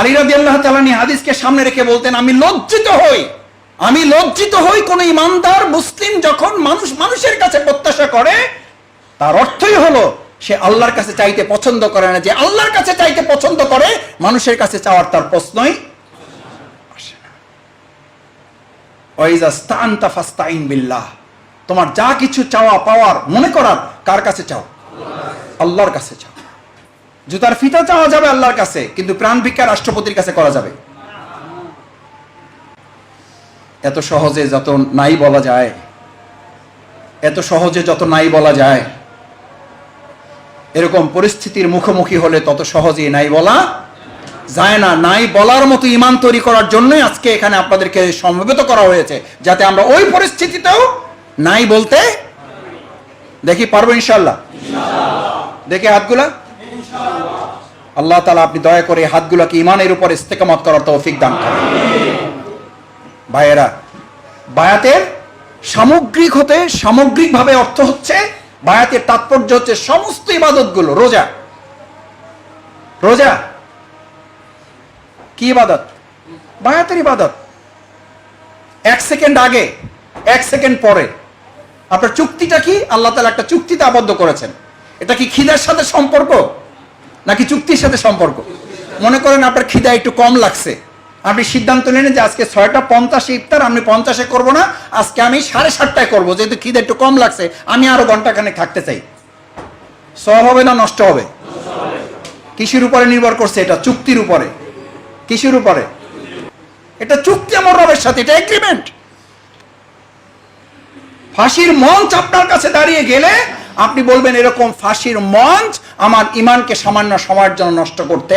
আলী রাদিয়াল্লাহু তাআলা আনহু হাদিসকে সামনে রেখে বলতেন, আমি লজ্জিত হই কোন ইমানদার মুসলিম যখন মানুষের কাছে প্রত্যাশা করে, তার অর্থই হলো সে আল্লাহর কাছে চাইতে পছন্দ করে না। যে আল্লাহর কাছে চাইতে পছন্দ করে, মানুষের কাছে চাওয়ার তার প্রশ্নই আসে না। ওয়াইজা স্তানতা ফাস্তাইন বিল্লাহ, তোমার যা কিছু চাওয়া পাওয়ার মনে করার কার কাছে চাও? আল্লাহর কাছে চাও। জুতার ফিতা চাওয়া যাবে আল্লাহর কাছে, কিন্তু প্রাণ ভিক্ষা রাষ্ট্রপতির কাছে করা যাবে? এত সহজে যত নাই বলা যায়, এরকম পরিস্থিতির মুখোমুখি হলে তত সহজেই নাই বলা যায় না। নাই বলার মতো ঈমান তৈরি করার জন্যই আজকে এখানে আপনাদেরকে সমবেত করা হয়েছে, যাতে আমরা ওই পরিস্থিতিতেও নাই বলতে দেখি পারবো ইনশাআল্লাহ। দেখি হাতগুলা। আল্লাহ তাআলা আপনি দয়া করে হাতগুলাকে ঈমানের উপর ইস্তেকামত করার তৌফিক দান করেন। ভাইয়েরা, বায়াতের সামগ্রিকভাবে অর্থ হচ্ছে, বায়াতের তাৎপর্য হচ্ছে সমস্ত ইবাদতগুলো। রোজা কি ইবাদত? বায়াতের ইবাদত। 1 সেকেন্ড আগে 1 সেকেন্ড পরে আপনার চুক্তিটা কি? আল্লাহ তাআলা একটা চুক্তিতে আবদ্ধ করেছেন। এটা কি খিদার সাথে সম্পর্ক নাকি চুক্তির সাথে সম্পর্ক? মনে করেন আপনার খিদা একটু কম লাগছে, আপনি সিদ্ধান্ত নেন যে আজকে 6:50 ইফতার, আমি 50-এ করবো না, আজকে আমি 7:30টায় করবো, যেহেতু খিদা একটু কম লাগছে, আমি আরো ঘন্টাখানেক থাকতে চাই। সওয়াব হবে না নষ্ট হবে? কিসের উপরে নির্ভর করছে? এটা চুক্তির উপরে। কিসের উপরে? এটা চুক্তি আমার রবের সাথে, এটা এগ্রিমেন্ট। ফাঁসির মঞ্চ আপনার কাছে দাঁড়িয়ে গেলে আপনি বলবেন, এরকম ফাঁসির মঞ্চ আমার ঈমানকে সামান্য সময়ের জন্য নষ্ট করতে